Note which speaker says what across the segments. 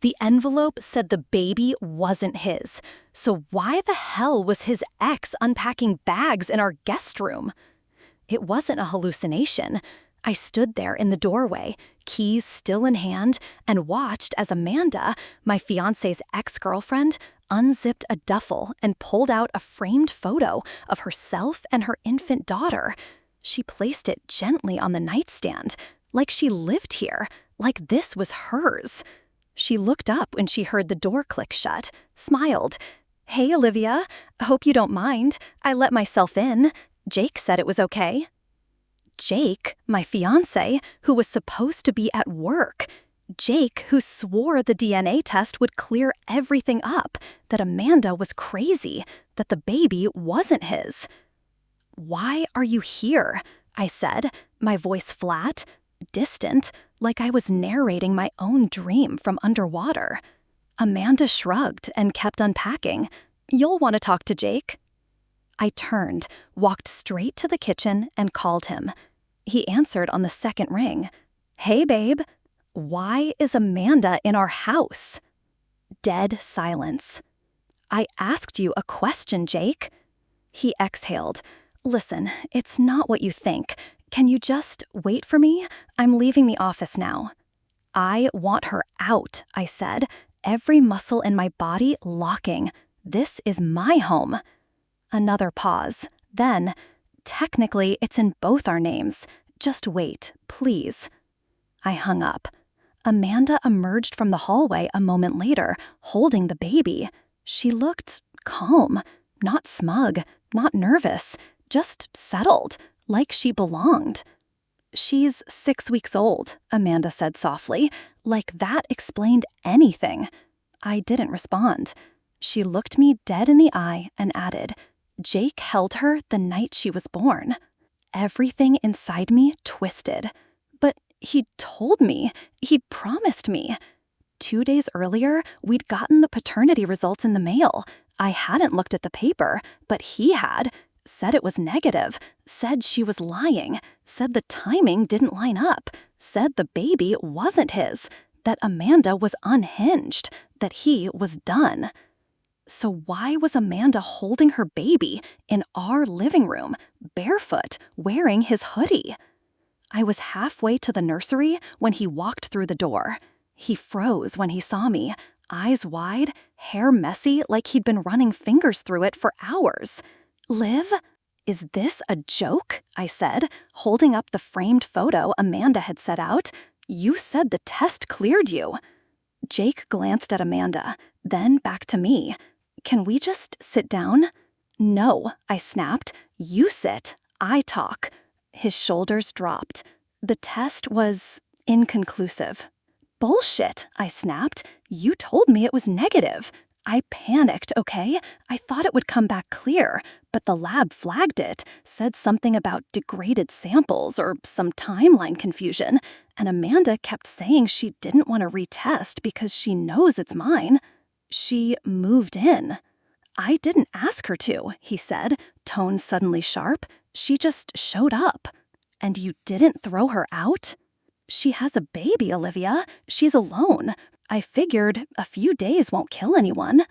Speaker 1: The envelope said the baby wasn't his, so why the hell was his ex unpacking bags in our guest room? It wasn't a hallucination. I stood there in the doorway, keys still in hand, and watched as Amanda, my fiancé's ex-girlfriend, unzipped a duffel and pulled out a framed photo of herself and her infant daughter. She placed it gently on the nightstand, like she lived here, like this was hers. She looked up when she heard the door click shut, smiled. "Hey, Olivia. Hope you don't mind. I let myself in. Jake said it was okay." Jake, my fiancé, who was supposed to be at work. Jake, who swore the DNA test would clear everything up, that Amanda was crazy, that the baby wasn't his. "Why are you here?" I said, my voice flat, distant, like I was narrating my own dream from underwater. Amanda shrugged and kept unpacking. "You'll want to talk to Jake." I turned, walked straight to the kitchen, and called him. He answered on the second ring. "Hey, babe. Why is Amanda in our house?" Dead silence. "I asked you a question, Jake." He exhaled. "Listen, it's not what you think. Can you just wait for me? I'm leaving the office now." "I want her out," I said, every muscle in my body locking. "This is my home." Another pause. Then, "Technically, it's in both our names. Just wait, please." I hung up. Amanda emerged from the hallway a moment later, holding the baby. She looked calm, not smug, not nervous, just settled, like she belonged. "She's 6 weeks old," Amanda said softly, like that explained anything. I didn't respond. She looked me dead in the eye and added, "Jake held her the night she was born." Everything inside me twisted. But he told me. He promised me. 2 days earlier, we'd gotten the paternity results in the mail. I hadn't looked at the paper, but he had. Said it was negative. Said she was lying. Said the timing didn't line up. Said the baby wasn't his. That Amanda was unhinged. That he was done. So why was Amanda holding her baby in our living room, barefoot, wearing his hoodie? I was halfway to the nursery when he walked through the door. He froze when he saw me, eyes wide, hair messy like he'd been running fingers through it for hours. "Liv, is this a joke?" I said, holding up the framed photo Amanda had set out. "You said the test cleared you." Jake glanced at Amanda, then back to me. "Can we just sit down?" "No," I snapped. "You sit. I talk." His shoulders dropped. "The test was inconclusive." "Bullshit," I snapped. "You told me it was negative." I panicked, okay? I thought it would come back clear, but the lab flagged it, said something about degraded samples or some timeline confusion, and Amanda kept saying she didn't want to retest because she knows it's mine. She moved in. "I didn't ask her to," he said, tone suddenly sharp. "She just showed up." "And you didn't throw her out?" "She has a baby, Olivia. She's alone. I figured a few days won't kill anyone."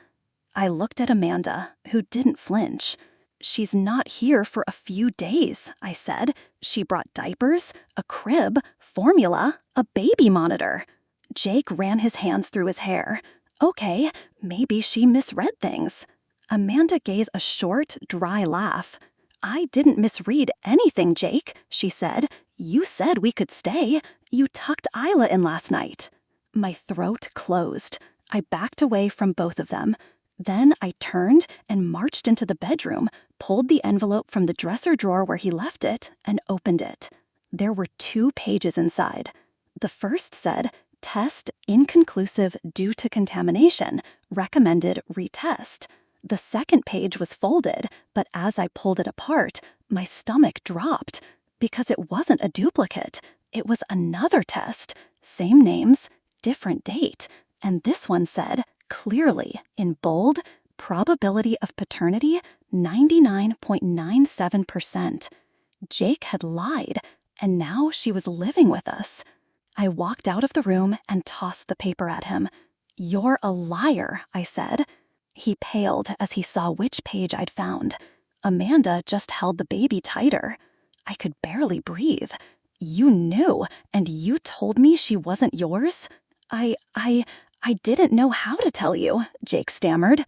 Speaker 1: I looked at Amanda, who didn't flinch. "She's not here for a few days," I said. "She brought diapers, a crib, formula, a baby monitor." Jake ran his hands through his hair. "Okay, maybe she misread things." Amanda gave a short, dry laugh. "I didn't misread anything, Jake," she said. "You said we could stay. You tucked Isla in last night." My throat closed. I backed away from both of them. Then I turned and marched into the bedroom, pulled the envelope from the dresser drawer where he left it, and opened it. There were 2 pages inside. The first said, "Test inconclusive due to contamination. Recommended retest." The second page was folded, but as I pulled it apart, my stomach dropped. Because it wasn't a duplicate. It was another test. Same names, different date. And this one said, clearly, in bold, probability of paternity 99.97%. Jake had lied, and now she was living with us. I walked out of the room and tossed the paper at him. "You're a liar," I said. He paled as he saw which page I'd found. Amanda just held the baby tighter. I could barely breathe. "You knew, and you told me she wasn't yours?" I didn't know how to tell you," Jake stammered.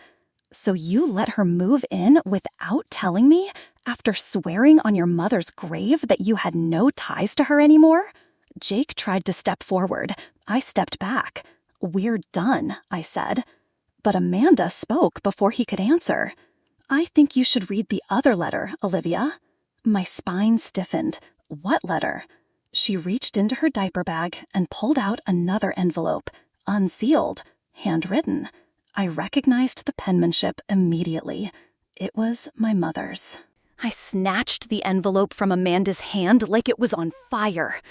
Speaker 1: "So you let her move in without telling me, after swearing on your mother's grave that you had no ties to her anymore?" Jake tried to step forward. I stepped back. "We're done," I said. But Amanda spoke before he could answer. "I think you should read the other letter, Olivia." My spine stiffened. What letter? She reached into her diaper bag and pulled out another envelope, unsealed, handwritten. I recognized the penmanship immediately. It was my mother's. I snatched the envelope from Amanda's hand like it was on fire.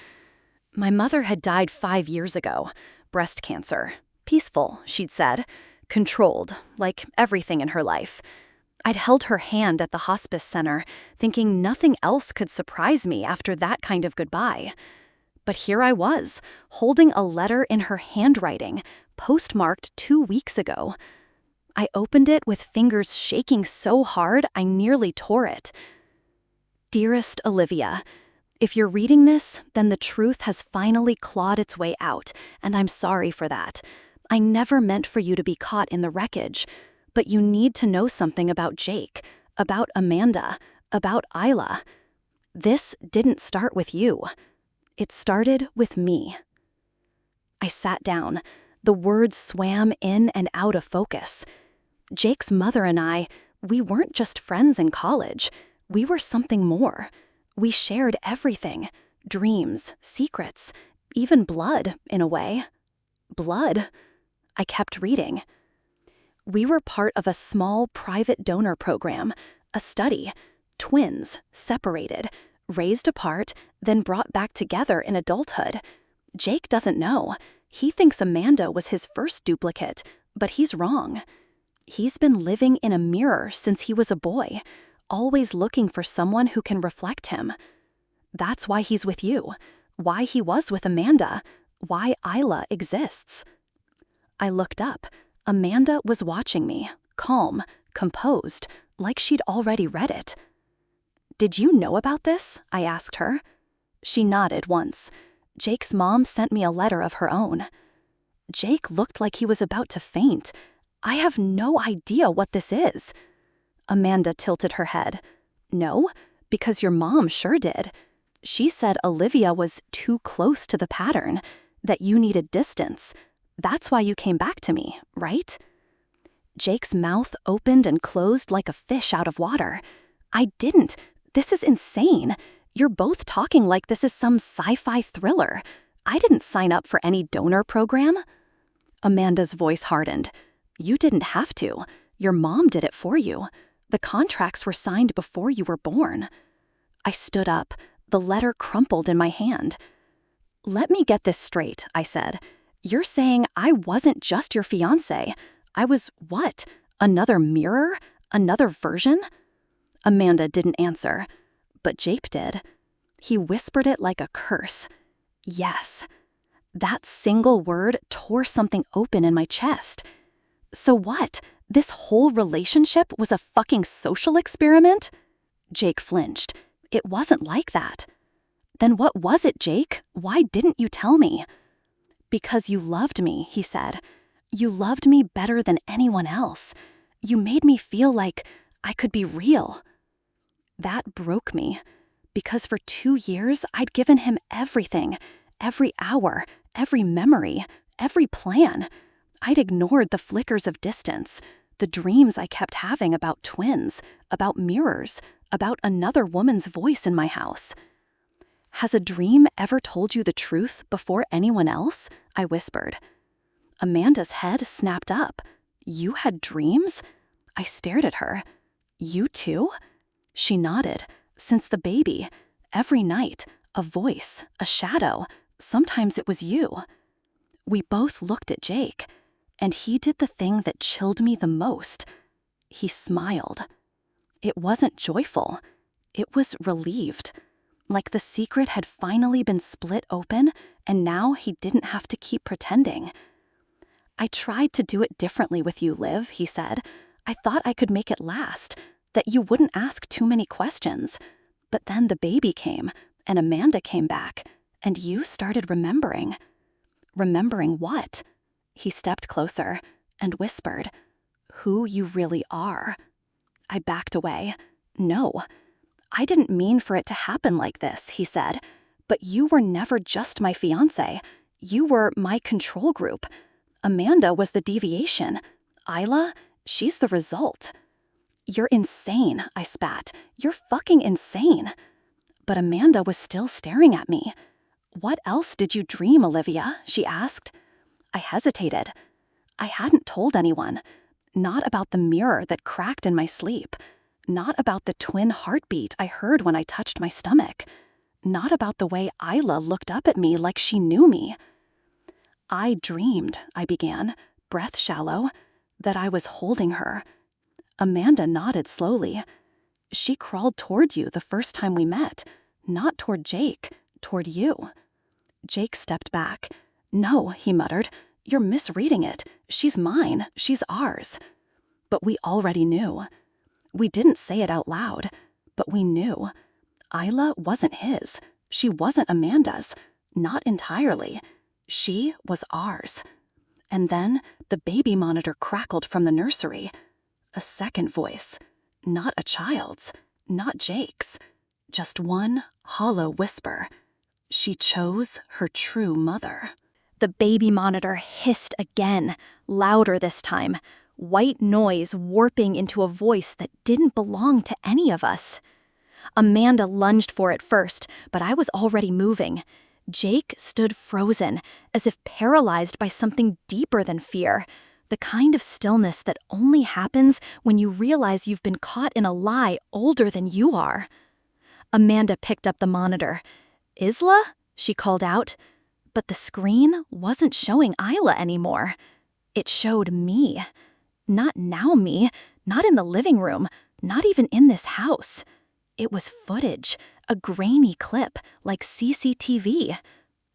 Speaker 1: My mother had died 5 years ago. Breast cancer. Peaceful, she'd said. Controlled, like everything in her life. I'd held her hand at the hospice center, thinking nothing else could surprise me after that kind of goodbye. But here I was, holding a letter in her handwriting, postmarked 2 weeks ago. I opened it with fingers shaking so hard I nearly tore it. "Dearest Olivia, if you're reading this, then the truth has finally clawed its way out, and I'm sorry for that. I never meant for you to be caught in the wreckage, but you need to know something about Jake, about Amanda, about Isla. This didn't start with you. It started with me." I sat down. The words swam in and out of focus. Jake's mother and we weren't just friends in college. We were something more. We shared everything. Dreams, secrets, even blood, in a way. Blood. I kept reading. "We were part of a small private donor program, a study. Twins, separated, raised apart, then brought back together in adulthood. Jake doesn't know. He thinks Amanda was his first duplicate, but he's wrong. He's been living in a mirror since he was a boy, always looking for someone who can reflect him. That's why he's with you, why he was with Amanda, why Isla exists." I looked up. Amanda was watching me, calm, composed, like she'd already read it. "Did you know about this?" I asked her. She nodded once. "Jake's mom sent me a letter of her own." Jake looked like he was about to faint. "I have no idea what this is." Amanda tilted her head. "No, because your mom sure did. She said Olivia was too close to the pattern, that you needed distance. That's why you came back to me, right?" Jake's mouth opened and closed like a fish out of water. "I didn't. This is insane. You're both talking like this is some sci-fi thriller. I didn't sign up for any donor program." Amanda's voice hardened. "You didn't have to. Your mom did it for you. The contracts were signed before you were born." I stood up. The letter crumpled in my hand. "Let me get this straight," I said. "You're saying I wasn't just your fiancé. I was what? Another mirror? Another version?" Amanda didn't answer, but Jake did. He whispered it like a curse. Yes. That single word tore something open in my chest. So what? This whole relationship was a fucking social experiment? Jake flinched. "It wasn't like that." "Then what was it, Jake? Why didn't you tell me?" "Because you loved me," he said. "You loved me better than anyone else. You made me feel like I could be real." That broke me, because for 2 years I'd given him everything, every hour, every memory, every plan. I'd ignored the flickers of distance, the dreams I kept having about twins, about mirrors, about another woman's voice in my house. "Has a dream ever told you the truth before anyone else?" I whispered. Amanda's head snapped up. "You had dreams?" I stared at her. "You too?" She nodded. "Since the baby. Every night. A voice. A shadow. Sometimes it was you." We both looked at Jake, and he did the thing that chilled me the most. He smiled. It wasn't joyful. It was relieved. Like the secret had finally been split open, and now he didn't have to keep pretending. I tried to do it differently with you, Liv, he said. I thought I could make it last, that you wouldn't ask too many questions. But then the baby came, and Amanda came back, and you started remembering. Remembering what? He stepped closer and whispered, who you really are. I backed away. No, I didn't mean for it to happen like this, he said. But you were never just my fiancé. You were my control group. Amanda was the deviation. Isla, she's the result. You're insane, I spat. You're fucking insane. But Amanda was still staring at me. What else did you dream, Olivia? She asked. I hesitated. I hadn't told anyone. Not about the mirror that cracked in my sleep. Not about the twin heartbeat I heard when I touched my stomach. Not about the way Isla looked up at me like she knew me. I dreamed, I began, breath shallow, that I was holding her. Amanda nodded slowly. She crawled toward you the first time we met, not toward Jake, toward you. Jake stepped back. No, he muttered, you're misreading it. She's mine, she's ours. But we already knew. We didn't say it out loud, but we knew. Isla wasn't his. She wasn't Amanda's. Not entirely. She was ours. And then the baby monitor crackled from the nursery. A second voice. Not a child's. Not Jake's. Just one hollow whisper. She chose her true mother. The baby monitor hissed again, louder this time. White noise warping into a voice that didn't belong to any of us. Amanda lunged for it first, but I was already moving. Jake stood frozen, as if paralyzed by something deeper than fear, the kind of stillness that only happens when you realize you've been caught in a lie older than you are. Amanda picked up the monitor. Isla? She called out. But the screen wasn't showing Isla anymore. It showed me. Not now me, not in the living room, not even in this house. It was footage, a grainy clip, like CCTV.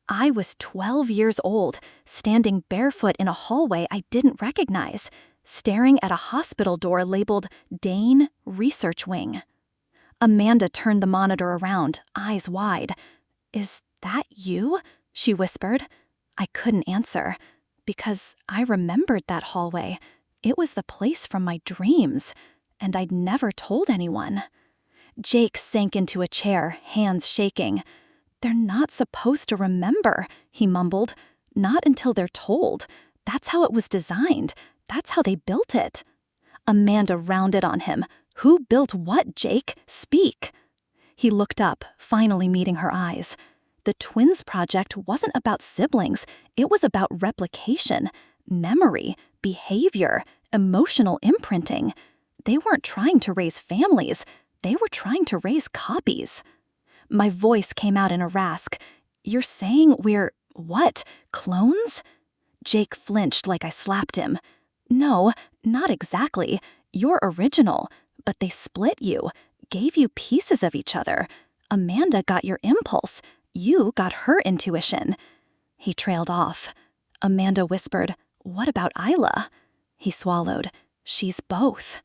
Speaker 1: I was 12 years old, standing barefoot in a hallway I didn't recognize, staring at a hospital door labeled Dane Research Wing. Amanda turned the monitor around, eyes wide. Is that you? She whispered. I couldn't answer, because I remembered that hallway. It was the place from my dreams, and I'd never told anyone. Jake sank into a chair, hands shaking. They're not supposed to remember, he mumbled. Not until they're told. That's how it was designed. That's how they built it. Amanda rounded on him. Who built what, Jake? Speak. He looked up, finally meeting her eyes. The twins project wasn't about siblings. It was about replication, memory, behavior, emotional imprinting. They weren't trying to raise families. They were trying to raise copies. My voice came out in a rasp. You're saying we're, what, clones? Jake flinched like I slapped him. No, not exactly. You're original, but they split you, gave you pieces of each other. Amanda got your impulse. You got her intuition. He trailed off. Amanda whispered, what about Isla? He swallowed. She's both.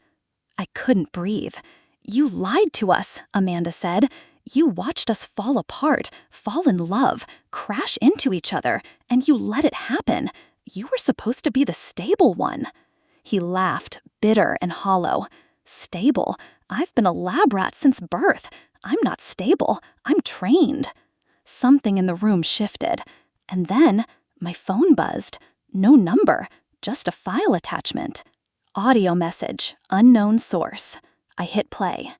Speaker 1: I couldn't breathe. You lied to us, Amanda said. You watched us fall apart, fall in love, crash into each other, and you let it happen. You were supposed to be the stable one. He laughed, bitter and hollow. Stable? I've been a lab rat since birth. I'm not stable. I'm trained. Something in the room shifted. And then my phone buzzed. No number, just a file attachment. Audio message, unknown source. I hit play.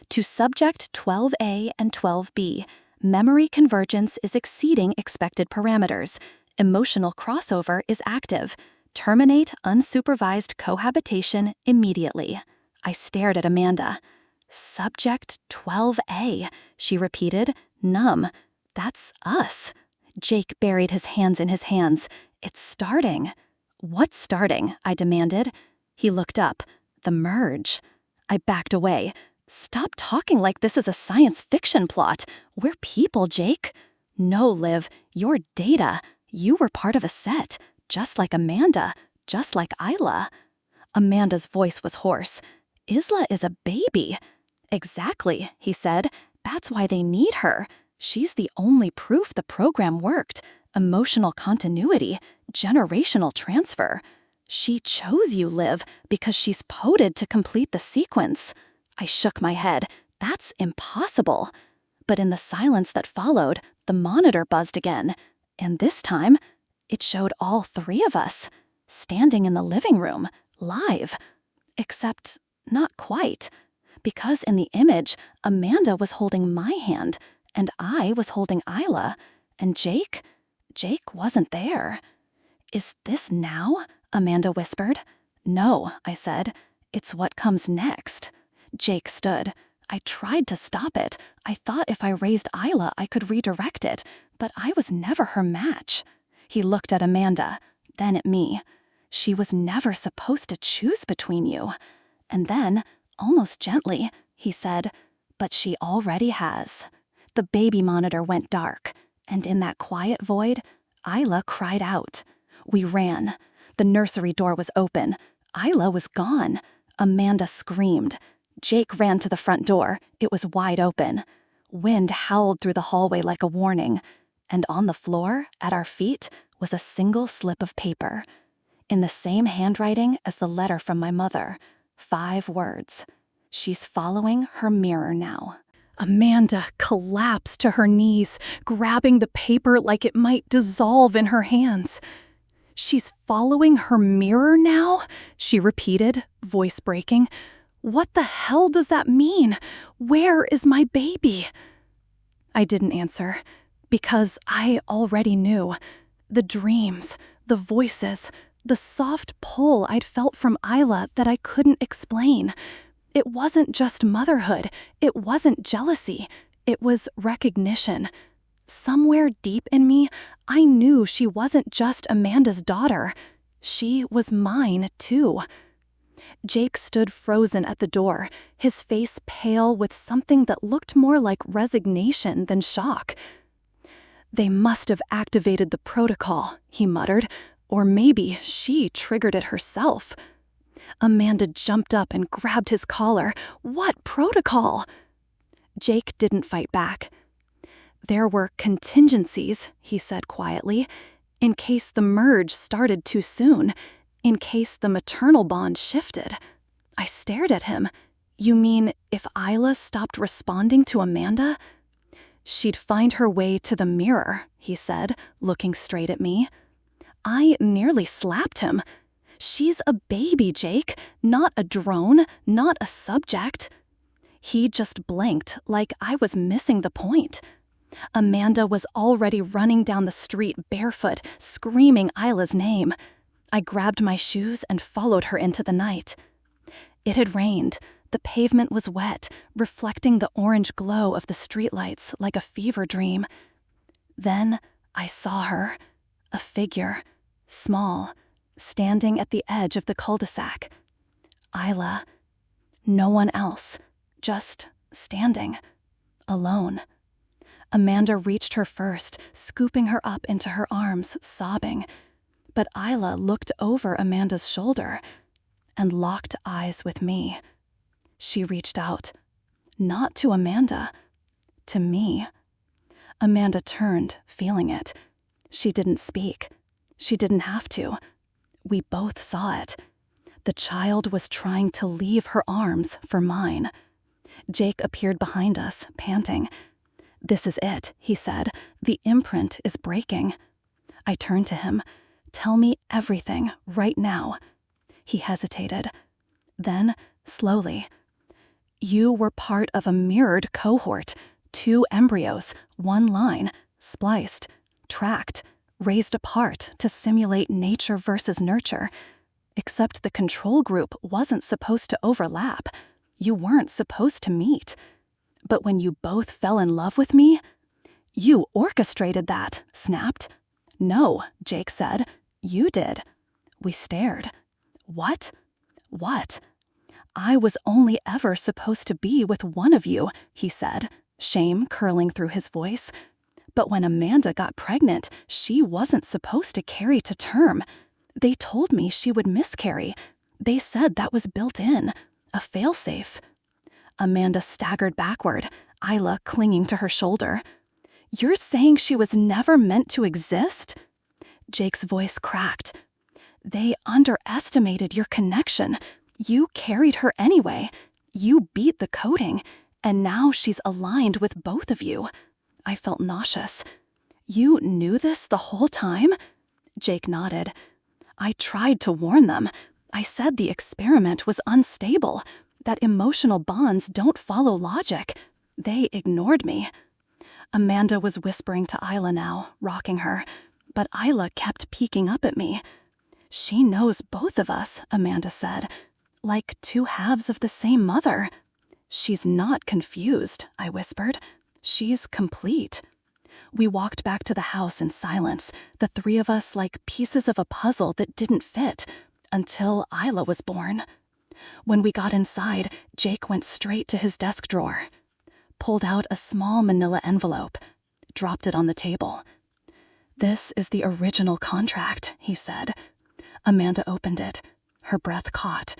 Speaker 1: To subject 12A and 12B, memory convergence is exceeding expected parameters. Emotional crossover is active. Terminate unsupervised cohabitation immediately. I stared at Amanda. Subject 12A, she repeated, numb. That's us. Jake buried his hands in his hands. It's starting. What's starting? I demanded. He looked up. The merge. I backed away. Stop talking like this is a science fiction plot. We're people, Jake. No, Liv, you're data. You were part of a set. just like Amanda, just like Isla. Amanda's voice was hoarse. Isla is a baby. Exactly, he said. That's why they need her. She's the only proof the program worked. Emotional continuity, generational transfer. She chose you, Liv, because she's coded to complete the sequence. I shook my head. That's impossible. But in the silence that followed, the monitor buzzed again. And this time, it showed all three of us, standing in the living room, live. Except, not quite. Because in the image, Amanda was holding my hand, and I was holding Isla, and Jake wasn't there. Is this now? Amanda whispered. No, I said. It's what comes next. Jake stood. I tried to stop it. I thought if I raised Isla, I could redirect it, but I was never her match. He looked at Amanda, then at me. She was never supposed to choose between you. And then, almost gently, he said, but she already has. The baby monitor went dark, and in that quiet void, Isla cried out. We ran. The nursery door was open. Isla was gone. Amanda screamed. Jake ran to the front door. It was wide open. Wind howled through the hallway like a warning. And on the floor, at our feet, was a single slip of paper. In the same handwriting as the letter from my mother. 5 words. She's following her mirror now. Amanda collapsed to her knees, grabbing the paper like it might dissolve in her hands. She's following her mirror now? She repeated, voice breaking. What the hell does that mean? Where is my baby? I didn't answer, because I already knew. The dreams, the voices, the soft pull I'd felt from Isla that I couldn't explain. It wasn't just motherhood. It wasn't jealousy. It was recognition. Somewhere deep in me, I knew she wasn't just Amanda's daughter. She was mine, too. Jake stood frozen at the door, his face pale with something that looked more like resignation than shock. They must have activated the protocol, he muttered, or maybe she triggered it herself. Amanda jumped up and grabbed his collar. What protocol? Jake didn't fight back. There were contingencies, he said quietly, in case the merge started too soon, in case the maternal bond shifted. I stared at him. You mean if Isla stopped responding to Amanda? She'd find her way to the mirror, he said, looking straight at me. I nearly slapped him. She's a baby, Jake, not a drone, not a subject. He just blinked like I was missing the point. Amanda was already running down the street barefoot, screaming Isla's name. I grabbed my shoes and followed her into the night. It had rained. The pavement was wet, reflecting the orange glow of the streetlights like a fever dream. Then I saw her, a figure, small, standing at the edge of the cul-de-sac. Isla. No one else, just standing, alone. Amanda reached her first, scooping her up into her arms, sobbing. But Isla looked over Amanda's shoulder and locked eyes with me. She reached out, not to Amanda, to me. Amanda turned, feeling it. She didn't speak. She didn't have to. We both saw it. The child was trying to leave her arms for mine. Jake appeared behind us, panting. This is it, he said. The imprint is breaking. I turned to him. Tell me everything, right now. He hesitated. Then, slowly. You were part of a mirrored cohort. 2 embryos, 1 line, spliced, tracked, raised apart to simulate nature versus nurture. Except the control group wasn't supposed to overlap. You weren't supposed to meet. But when you both fell in love with me, you orchestrated that, snapped. No, Jake said. You did. We stared. What? What? I was only ever supposed to be with one of you, he said, shame curling through his voice.
Speaker 2: But when Amanda got pregnant, she wasn't supposed to carry to term. They told me she would miscarry. They said that was built in, a failsafe. Amanda staggered backward, Isla clinging to her shoulder. You're saying she was never meant to exist? Jake's voice cracked. They underestimated your connection. You carried her anyway. You beat the coding, and now she's aligned with both of you. I felt nauseous. You knew this the whole time? Jake nodded. I tried to warn them. I said the experiment was unstable, that emotional bonds don't follow logic. They ignored me. Amanda was whispering to Isla now, rocking her, but Isla kept peeking up at me. She knows both of us, Amanda said, like two halves of the same mother. She's not confused, I whispered. She's complete. We walked back to the house in silence, the three of us like pieces of a puzzle that didn't fit, until Isla was born. When we got inside, Jake went straight to his desk drawer, pulled out a small manila envelope, dropped it on the table. This is the original contract, he said. Amanda opened it. Her breath caught.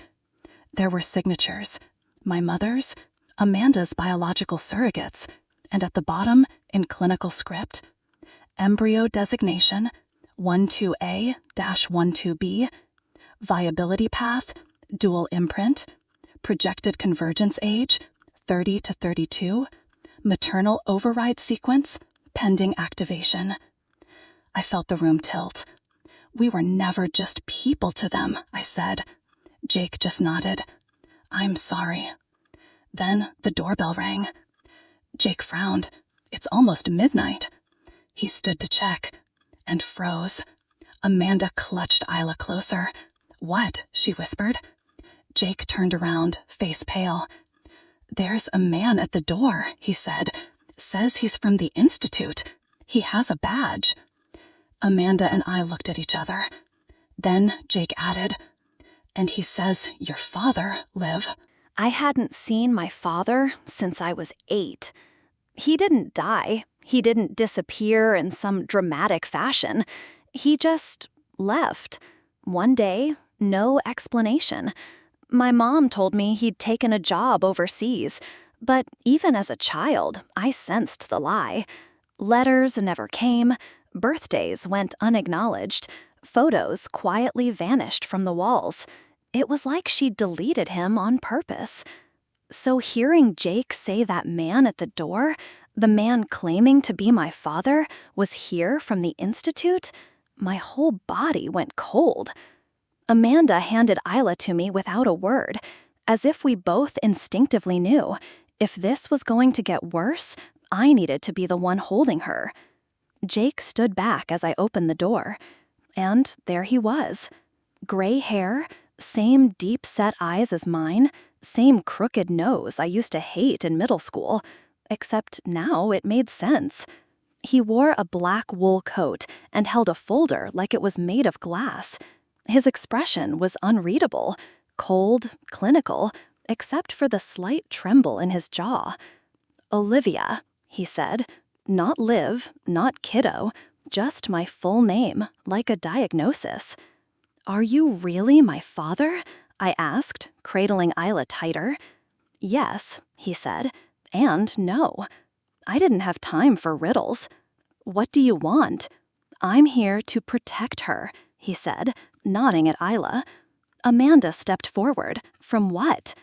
Speaker 2: There were signatures, my mother's, Amanda's biological surrogates, and at the bottom, in clinical script, embryo designation 12A-12B, viability path, dual imprint, projected convergence age 30 to 32, maternal override sequence, pending activation. I felt the room tilt. We were never just people to them, I said. Jake just nodded. I'm sorry. Then the doorbell rang. Jake frowned. It's almost midnight. He stood to check and froze. Amanda clutched Isla closer. What? She whispered. Jake turned around, face pale. There's a man at the door, he said. Says he's from the Institute. He has a badge. Amanda and I looked at each other. Then Jake added, and he says your father, Liv.
Speaker 1: I hadn't seen my father since I was 8. He didn't die. He didn't disappear in some dramatic fashion. He just left. One day, no explanation. My mom told me he'd taken a job overseas, but even as a child, I sensed the lie. Letters never came. Birthdays went unacknowledged. Photos quietly vanished from the walls. It was like she deleted him on purpose. So hearing Jake say that man at the door, the man claiming to be my father, was here from the Institute, my whole body went cold. Amanda handed Isla to me without a word, as if we both instinctively knew. If this was going to get worse, I needed to be the one holding her. Jake stood back as I opened the door, and there he was. Gray hair, same deep-set eyes as mine, same crooked nose I used to hate in middle school, except now it made sense. He wore a black wool coat and held a folder like it was made of glass. His expression was unreadable, cold, clinical, except for the slight tremble in his jaw. Olivia, he said. Not Liv, not kiddo, just my full name, like a diagnosis. Are you really my father? I asked, cradling Isla tighter. Yes, he said, and no. I didn't have time for riddles. What do you want? I'm here to protect her, he said, nodding at Isla. Amanda stepped forward. From what?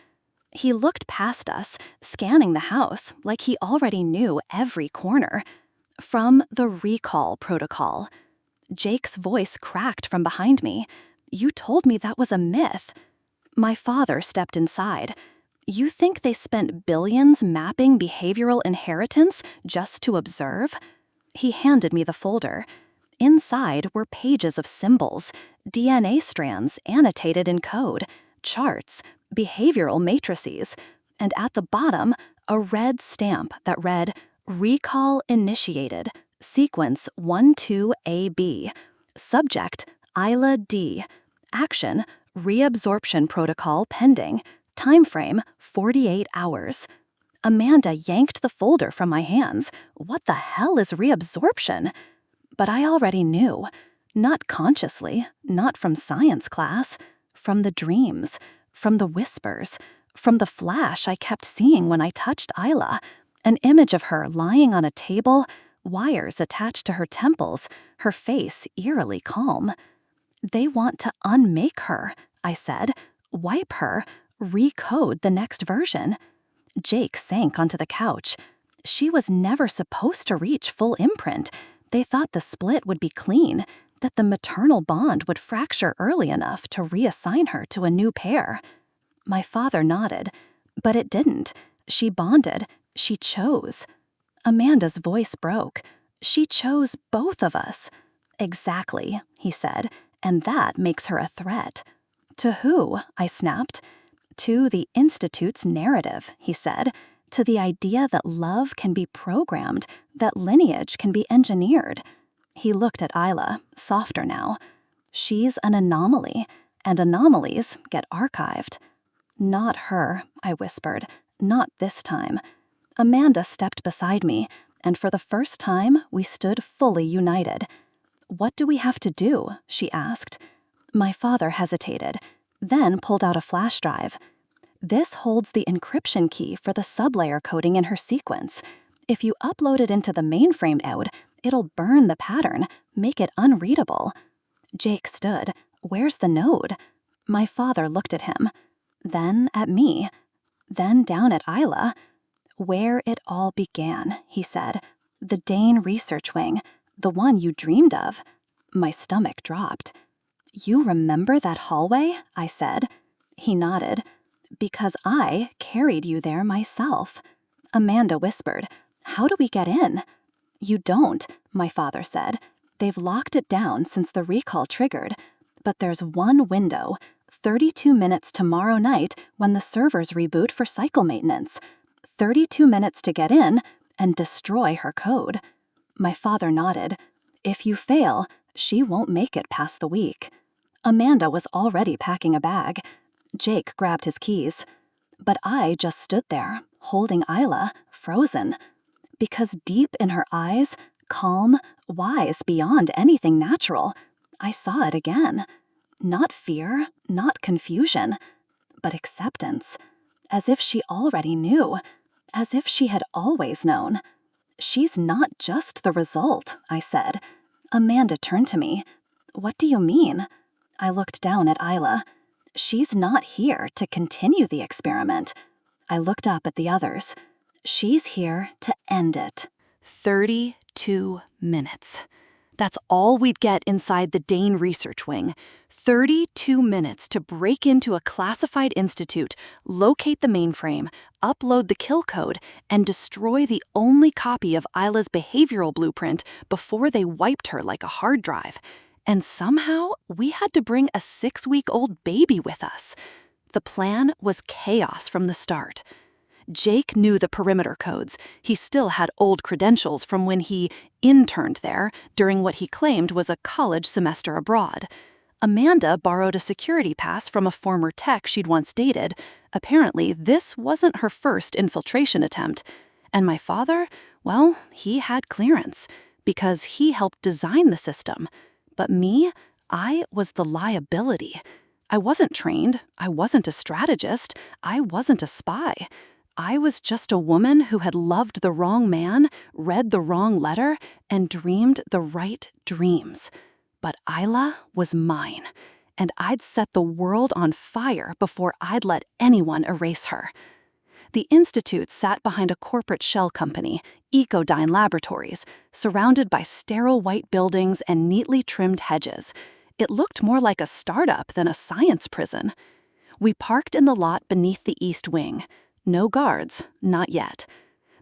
Speaker 1: He looked past us, scanning the house like he already knew every corner. From the recall protocol. Jake's voice cracked from behind me. You told me that was a myth. My father stepped inside. You think they spent billions mapping behavioral inheritance just to observe? He handed me the folder. Inside were pages of symbols, DNA strands annotated in code, charts, behavioral matrices, and at the bottom, a red stamp that read, Recall Initiated, Sequence 12AB, Subject, Isla D, Action, Reabsorption Protocol Pending, Timeframe, 48 hours.
Speaker 2: Amanda yanked the folder from my hands. What the hell is reabsorption? But I already knew. Not consciously, not from science class. From the dreams, from the whispers, from the flash I kept seeing when I touched Isla. An image of her lying on a table, wires attached to her temples, her face eerily calm. They want to unmake her, I said. Wipe her, recode the next version. Jake sank onto the couch. She was never supposed to reach full imprint. They thought the split would be clean, that the maternal bond would fracture early enough to reassign her to a new pair. My father nodded, but it didn't. She bonded. She chose. Amanda's voice broke. She chose both of us. Exactly, he said, and that makes her a threat. To who? I snapped. To the Institute's narrative, he said, to the idea that love can be programmed, that lineage can be engineered. He looked at Isla, softer now. She's an anomaly, and anomalies get archived. Not her, I whispered. Not this time. Amanda stepped beside me, and for the first time, we stood fully united. What do we have to do? She asked. My father hesitated, then pulled out a flash drive. This holds the encryption key for the sublayer coding in her sequence. If you upload it into the mainframe node, it'll burn the pattern, make it unreadable. Jake stood. Where's the node? My father looked at him, then at me, then down at Isla. Where it all began, he said. The Dane research wing, the one you dreamed of. My stomach dropped. You remember that hallway? I said. He nodded. Because I carried you there myself. Amanda whispered. How do we get in? You don't, my father said. They've locked it down since the recall triggered. But there's one window, 32 minutes tomorrow night when the servers reboot for cycle maintenance. 32 minutes to get in and destroy her code. My father nodded. If you fail, she won't make it past the week. Amanda was already packing a bag. Jake grabbed his keys. But I just stood there, holding Isla, frozen. Because deep in her eyes, calm, wise beyond anything natural, I saw it again. Not fear, not confusion, but acceptance. As if she already knew. As if she had always known. She's not just the result, I said. Amanda turned to me. What do you mean? I looked down at Isla. She's not here to continue the experiment. I looked up at the others. She's here to end it.
Speaker 1: 32 minutes. That's all we'd get inside the Dane research wing. 32 minutes to break into a classified institute, locate the mainframe, upload the kill code, and destroy the only copy of Isla's behavioral blueprint before they wiped her like a hard drive. And somehow, we had to bring a 6-week-old baby with us. The plan was chaos from the start. Jake knew the perimeter codes. He still had old credentials from when he interned there during what he claimed was a college semester abroad. Amanda borrowed a security pass from a former tech she'd once dated. Apparently, this wasn't her first infiltration attempt. And my father, well, he had clearance because he helped design the system. But me, I was the liability. I wasn't trained. I wasn't a strategist. I wasn't a spy. I was just a woman who had loved the wrong man, read the wrong letter, and dreamed the right dreams. But Isla was mine, and I'd set the world on fire before I'd let anyone erase her. The Institute sat behind a corporate shell company, Ecodyne Laboratories, surrounded by sterile white buildings and neatly trimmed hedges. It looked more like a startup than a science prison. We parked in the lot beneath the east wing. No guards, not yet.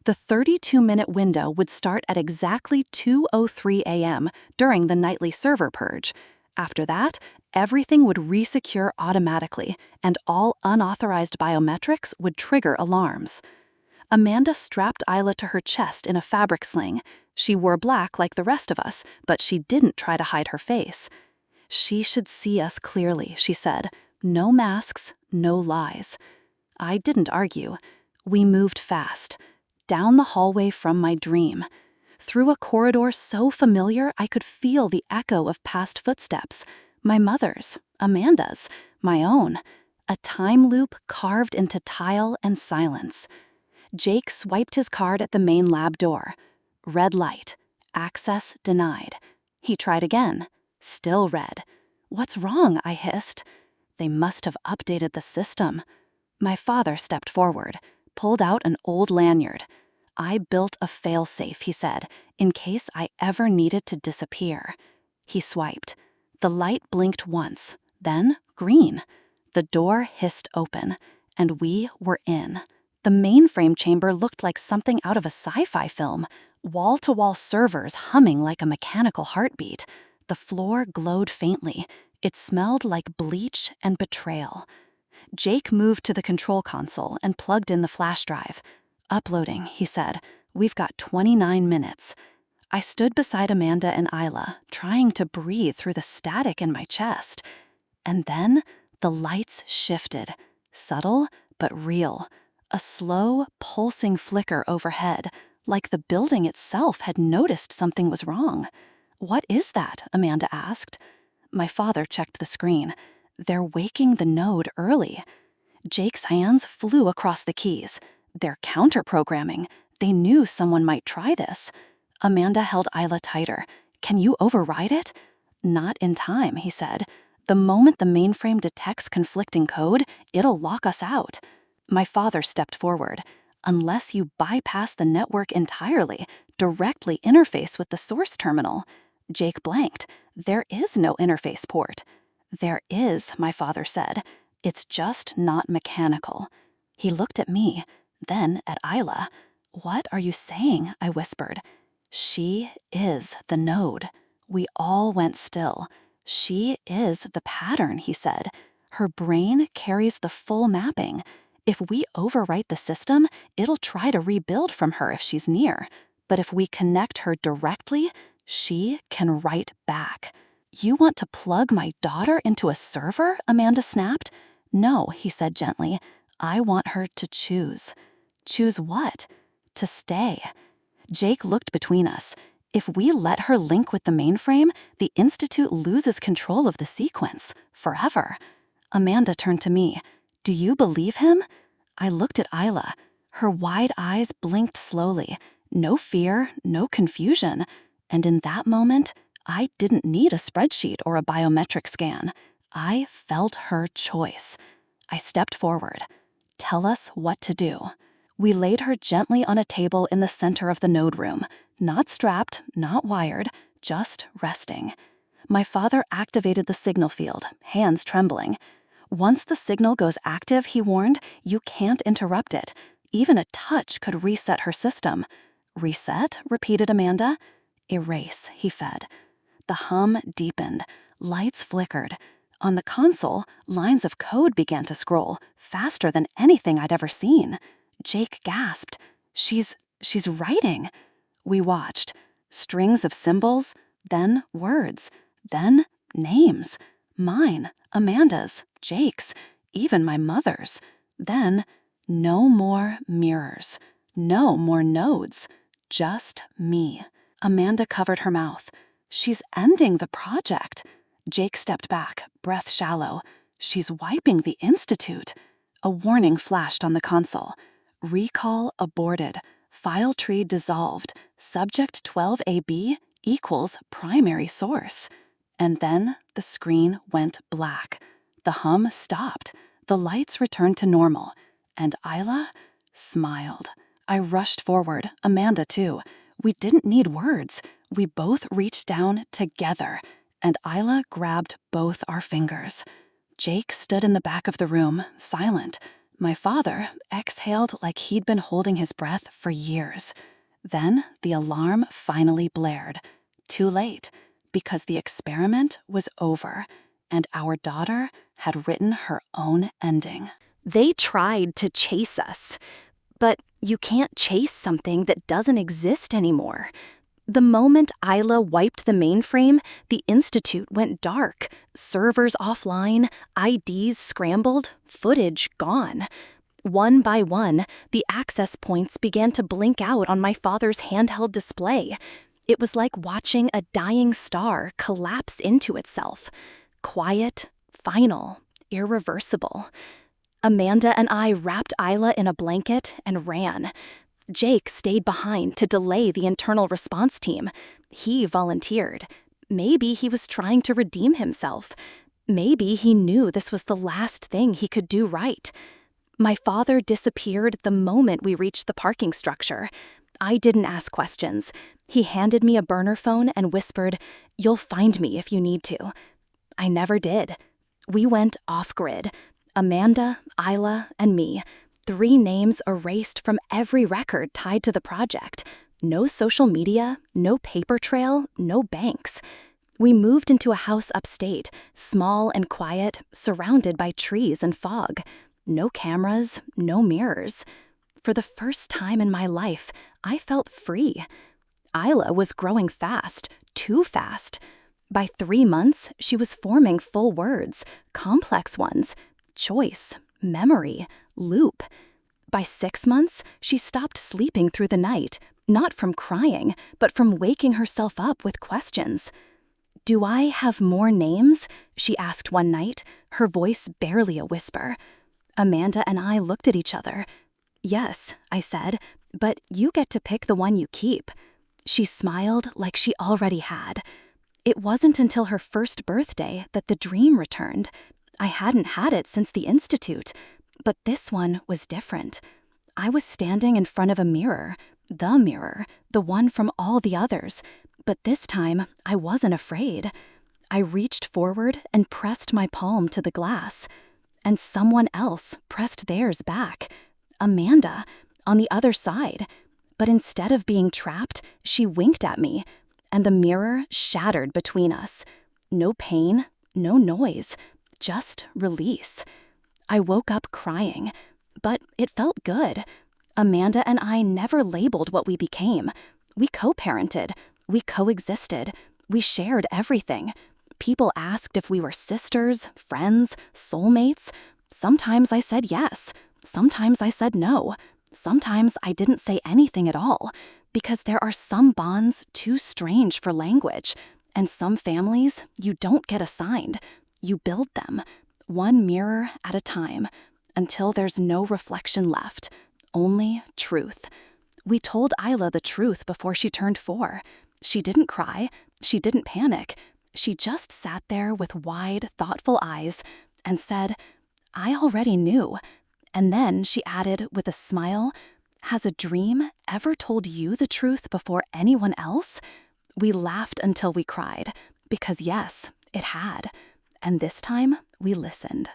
Speaker 1: The 32-minute window would start at exactly 2:03 a.m. during the nightly server purge. After that, everything would resecure automatically, and all unauthorized biometrics would trigger alarms. Amanda strapped Isla to her chest in a fabric sling. She wore black like the rest of us, but she didn't try to hide her face. She should see us clearly, she said. No masks, no lies. I didn't argue.
Speaker 2: We moved fast, down the hallway from my dream, through a corridor so familiar I could feel the echo of past footsteps, my mother's, Amanda's, my own, a time loop carved into tile and silence. Jake swiped his card at the main lab door. Red light. Access denied. He tried again. Still red. What's wrong? I hissed. They must have updated the system. My father stepped forward, pulled out an old lanyard. I built a failsafe, he said, in case I ever needed to disappear. He swiped. The light blinked once, then green. The door hissed open, and we were in. The mainframe chamber looked like something out of a sci-fi film, wall-to-wall servers humming like a mechanical heartbeat. The floor glowed faintly. It smelled like bleach and betrayal. Jake moved to the control console and plugged in the flash drive. Uploading, he said. We've got 29 minutes. I stood beside Amanda and Isla, trying to breathe through the static in my chest. And then the lights shifted. Subtle, but real. A slow, pulsing flicker overhead, like the building itself had noticed something was wrong. "What is that?" Amanda asked. My father checked the screen. "They're waking the node early." Jake's hands flew across the keys. "They're counter-programming. They knew someone might try this." Amanda held Isla tighter. "Can you override it?" "Not in time," he said. "The moment the mainframe detects conflicting code, it'll lock us out." My father stepped forward. "Unless you bypass the network entirely, directly interface with the source terminal." Jake blanked. "There is no interface port." "There is," my father said. "It's just not mechanical." He looked at me, then at Isla. "What are you saying?" I whispered. "She is the node." We all went still. "She is the pattern," he said. "Her brain carries the full mapping. If we overwrite the system, it'll try to rebuild from her if she's near. But if we connect her directly, she can write back." "You want to plug my daughter into a server?" Amanda snapped. "No," he said gently. "I want her to choose." "Choose what?" "To stay." Jake looked between us. "If we let her link with the mainframe, the Institute loses control of the sequence. Forever." Amanda turned to me. "Do you believe him?" I looked at Isla. Her wide eyes blinked slowly. No fear, no confusion. And in that moment, I didn't need a spreadsheet or a biometric scan. I felt her choice. I stepped forward. "Tell us what to do." We laid her gently on a table in the center of the node room. Not strapped, not wired, just resting. My father activated the signal field, hands trembling. "Once the signal goes active," he warned, "you can't interrupt it. Even a touch could reset her system." "Reset?" repeated Amanda. "Erase," he fed. The hum deepened. Lights flickered. On the console, lines of code began to scroll, faster than anything I'd ever seen. Jake gasped. She's writing." We watched. Strings of symbols, then words, then names. Mine, Amanda's, Jake's, even my mother's. Then, no more mirrors. No more nodes. Just me. Amanda covered her mouth. "She's ending the project." Jake stepped back, breath shallow. "She's wiping the Institute." A warning flashed on the console. "Recall aborted. File tree dissolved. Subject 12AB equals primary source." And then the screen went black. The hum stopped. The lights returned to normal. And Isla smiled. I rushed forward, Amanda too. We didn't need words. We both reached down together, and Isla grabbed both our fingers. Jake stood in the back of the room, silent. My father exhaled like he'd been holding his breath for years. Then the alarm finally blared. Too late, because the experiment was over, and our daughter had written her own ending.
Speaker 1: They tried to chase us. But you can't chase something that doesn't exist anymore. The moment Isla wiped the mainframe, the Institute went dark. Servers offline, IDs scrambled, footage gone. One by one, the access points began to blink out on my father's handheld display. It was like watching a dying star collapse into itself. Quiet, final, irreversible. Amanda and I wrapped Isla in a blanket and ran. Jake stayed behind to delay the internal response team. He volunteered. Maybe he was trying to redeem himself. Maybe he knew this was the last thing he could do right. My father disappeared the moment we reached the parking structure. I didn't ask questions. He handed me a burner phone and whispered, "You'll find me if you need to." I never did. We went off-grid. Amanda, Isla, and me. 3 names erased from every record tied to the project. No social media, no paper trail, no banks. We moved into a house upstate, small and quiet, surrounded by trees and fog. No cameras, no mirrors. For the first time in my life, I felt free. Isla was growing fast, too fast. By 3 months, she was forming full words, complex ones, choice, memory, loop. By 6 months, she stopped sleeping through the night, not from crying, but from waking herself up with questions. "Do I have more names?" she asked one night, her voice barely a whisper. Amanda and I looked at each other. "Yes," I said, "but you get to pick the one you keep." She smiled like she already had. It wasn't until her first birthday that the dream returned. I hadn't had it since the Institute, but this one was different. I was standing in front of a mirror, the one from all the others, but this time I wasn't afraid. I reached forward and pressed my palm to the glass, and someone else pressed theirs back. Amanda, on the other side. But instead of being trapped, she winked at me, and the mirror shattered between us. No pain, no noise, just release. I woke up crying, but it felt good. Amanda and I never labeled what we became. We co-parented, we coexisted, we shared everything. People asked if we were sisters, friends, soulmates. Sometimes I said yes. Sometimes I said no. Sometimes I didn't say anything at all, because there are some bonds too strange for language, and some families you don't get assigned. You build them, one mirror at a time, until there's no reflection left, only truth. We told Isla the truth before she turned 4. She didn't cry. She didn't panic. She just sat there with wide, thoughtful eyes and said, "I already knew." And then she added with a smile, "Has a dream ever told you the truth before anyone else?" We laughed until we cried, because yes, it had. And this time, we listened.